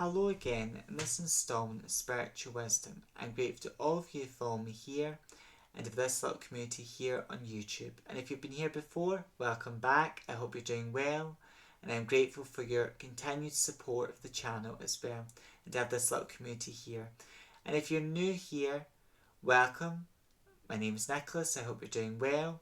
Hello again in this installment of Spiritual Wisdom. I'm grateful to all of you who follow me here and of this little community here on YouTube. And if you've been here before, welcome back. I hope you're doing well, and I'm grateful for your continued support of the channel as well and to have this little community here. And if you're new here, welcome. My name is Nicholas. I hope you're doing well.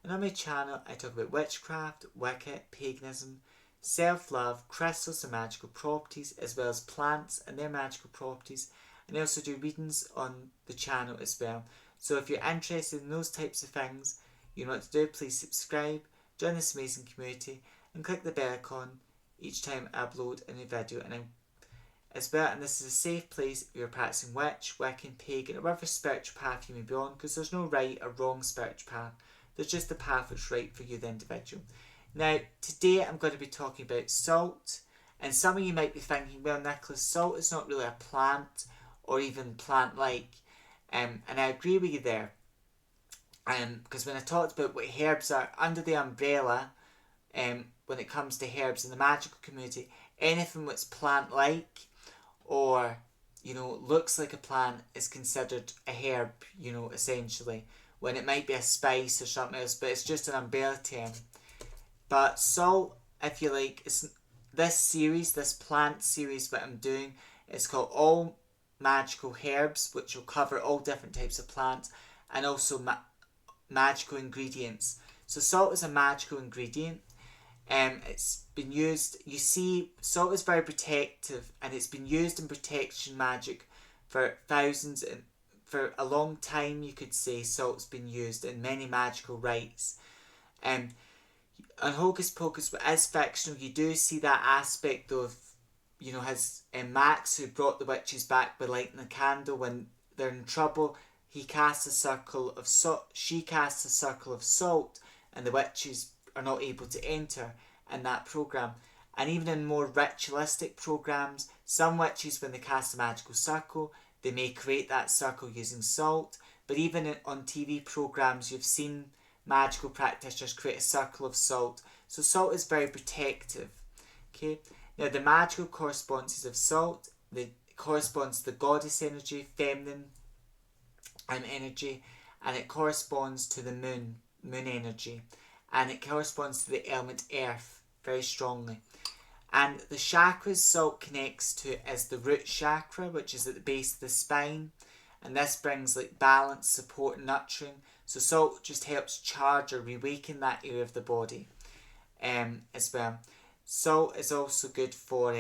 And on my channel I talk about witchcraft, Wicca, paganism, self-love, crystals and magical properties, as well as plants and their magical properties. And I also do readings on the channel as well. So if you're interested in those types of things, you know what to do. Please subscribe, join this amazing community, and click the bell icon each time I upload a new video. And as well, and this is a safe place if you're practicing witch, Wiccan, pagan, or whatever spiritual path you may be on, because there's no right or wrong spiritual path. There's just the path that's right for you, the individual. Now, today I'm going to be talking about salt. And some of you might be thinking, well, Nicholas, salt is not really a plant or even plant-like. And I agree with you there. Because when I talked about what herbs are under the umbrella, when it comes to herbs in the magical community, anything that's plant-like or, looks like a plant is considered a herb, essentially. When it might be a spice or something else, but it's just an umbrella term. But salt, if you like, is this plant series that I'm doing, it's called All Magical Herbs, which will cover all different types of plants and also magical ingredients. So salt is a magical ingredient. It's been used, you see, salt is very protective, and it's been used in protection magic for thousands and for a long time. You could say salt's been used in many magical rites. On Hocus Pocus, but as fictional, you do see that aspect of, his Max, who brought the witches back by lighting a candle when they're in trouble. He casts a circle of salt. She casts a circle of salt, and the witches are not able to enter in that program. And even in more ritualistic programs, some witches, when they cast a magical circle, they may create that circle using salt. But even on TV programs, you've seen magical practitioners create a circle of salt. So salt is very protective. Okay. Now the magical correspondences of salt, it corresponds to the goddess energy, feminine energy, and it corresponds to the moon energy, and it corresponds to the element earth very strongly. And the chakras salt connects to is the root chakra, which is at the base of the spine, and this brings like balance, support, and nurturing. So salt just helps charge or reawaken that area of the body as well. Salt is also good for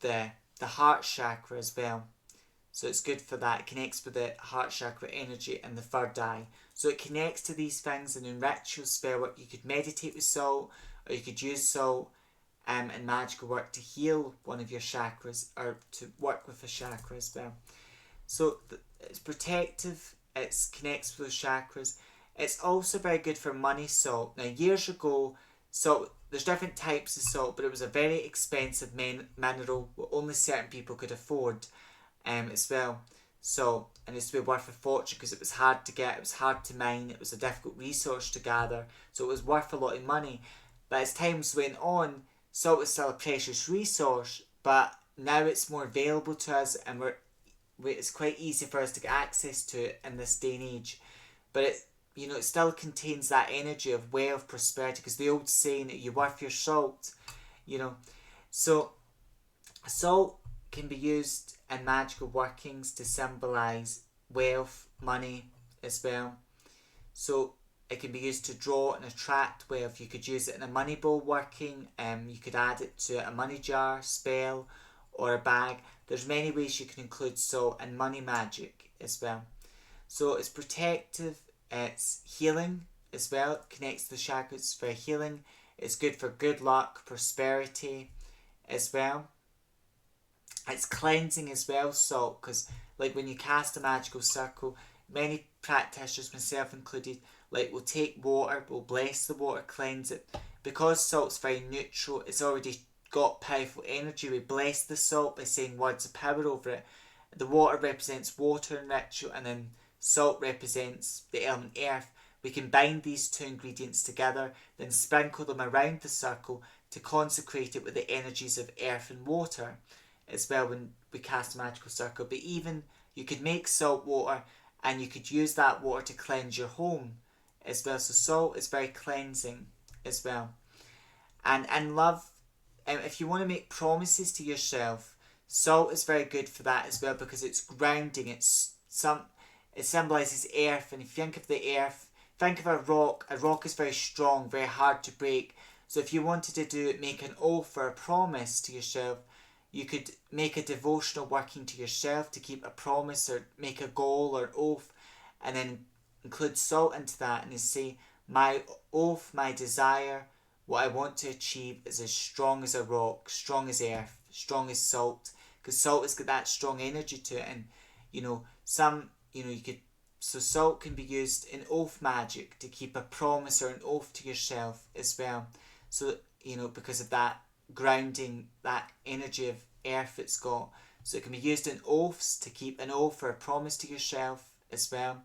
the heart chakra as well. So it's good for that. It connects with the heart chakra energy and the third eye. So it connects to these things, and in ritual spell work you could meditate with salt, or you could use salt in magical work to heal one of your chakras or to work with a chakra as well. So it's protective, it connects with those chakras. It's also very good for money salt. Now years ago, salt, there's different types of salt, but it was a very expensive mineral what only certain people could afford as well. So, and it's to be worth a fortune because it was hard to get, it was hard to mine, it was a difficult resource to gather, so it was worth a lot of money. But as times went on, salt was still a precious resource, but now it's more available to us, and it's quite easy for us to get access to it in this day and age. But it still contains that energy of wealth, prosperity, because the old saying that you're worth your salt, So salt can be used in magical workings to symbolise wealth, money as well. So it can be used to draw and attract wealth. You could use it in a money bowl working, you could add it to a money jar, spell, or a bag. There's many ways you can include salt in money magic as well. So it's protective, it's healing as well, it connects to the chakras for healing. It's good for good luck, prosperity as well. It's cleansing as well, salt, because like when you cast a magical circle, many practitioners, myself included, will take water, will bless the water, cleanse it. Because salt's very neutral, it's already got powerful energy. We bless the salt by saying words of power over it. The water represents water in ritual, and then salt represents the element earth. We can bind these two ingredients together, then sprinkle them around the circle to consecrate it with the energies of earth and water. as well when we cast a magical circle. But even you could make salt water and you could use that water to cleanse your home as well. So salt is very cleansing as well. And love, if you want to make promises to yourself, salt is very good for that as well, because it's grounding. It symbolises earth, and if you think of the earth, think of a rock. A rock is very strong, very hard to break. So if you wanted to make an oath or a promise to yourself, you could make a devotional working to yourself to keep a promise or make a goal or oath, and then include salt into that and say, my oath, my desire, what I want to achieve is as strong as a rock, strong as earth, strong as salt, because salt has got that strong energy to it. And so salt can be used in oath magic to keep a promise or an oath to yourself as well. So, because of that grounding, that energy of earth it's got. So it can be used in oaths to keep an oath or a promise to yourself as well.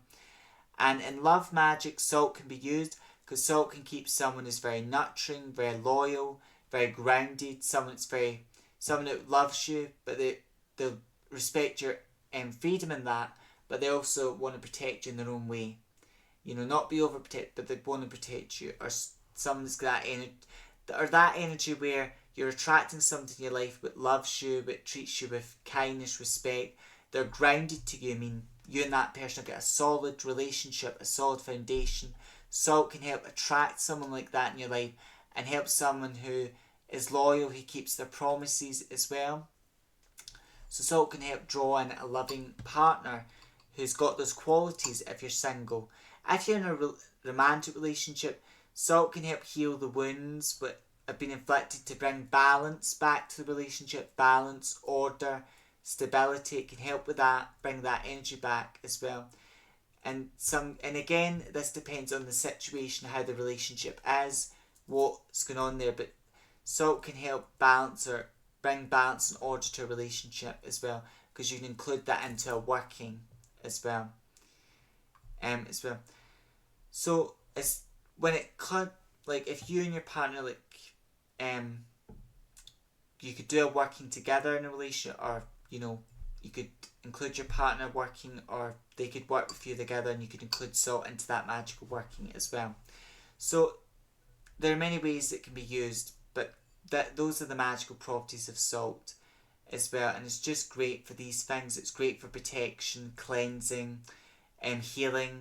And in love magic, salt can be used because salt can keep someone who's very nurturing, very loyal, very grounded, someone that loves you, but they'll respect your freedom in that, but they also want to protect you in their own way. Not be overprotected, but they want to protect you. Or someone that's got that energy where you're attracting something in your life that loves you, that treats you with kindness, respect. They're grounded to you. I mean, you and that person have got a solid relationship, a solid foundation. Salt can help attract someone like that in your life and help someone who is loyal, who keeps their promises as well. So salt can help draw in a loving partner who's got those qualities if you're single. If you're in a romantic relationship, salt can help heal the wounds that have been inflicted to bring balance back to the relationship, balance, order, stability. It can help with that, bring that energy back as well. And again, this depends on the situation, how the relationship is, what's going on there. But salt can help balance or bring balance and order to a relationship as well, because you can include that into a working as well. So it's when it if you and your partner you could do a working together in a relationship, or you could include your partner working, or they could work with you together, and you could include salt into that magical working as well. So there are many ways it can be used, but those are the magical properties of salt as well. And it's just great for these things. It's great for protection, cleansing, healing,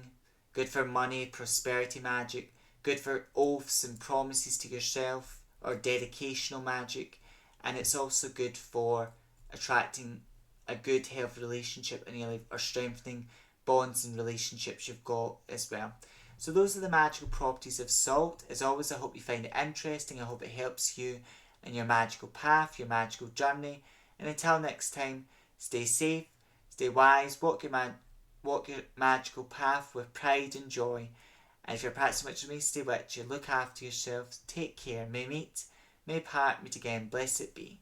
good for money, prosperity magic, good for oaths and promises to yourself, or dedicational magic. And it's also good for attracting a good, healthy relationship in your life, or strengthening bonds and relationships you've got as well. So those are the magical properties of salt. As always, I hope you find it interesting. I hope it helps you in your magical path, your magical journey. And until next time, stay safe, stay wise, walk your magical path with pride and joy. And if you're practicing much of me, stay with you, look after yourselves, take care, may part, meet again, blessed be.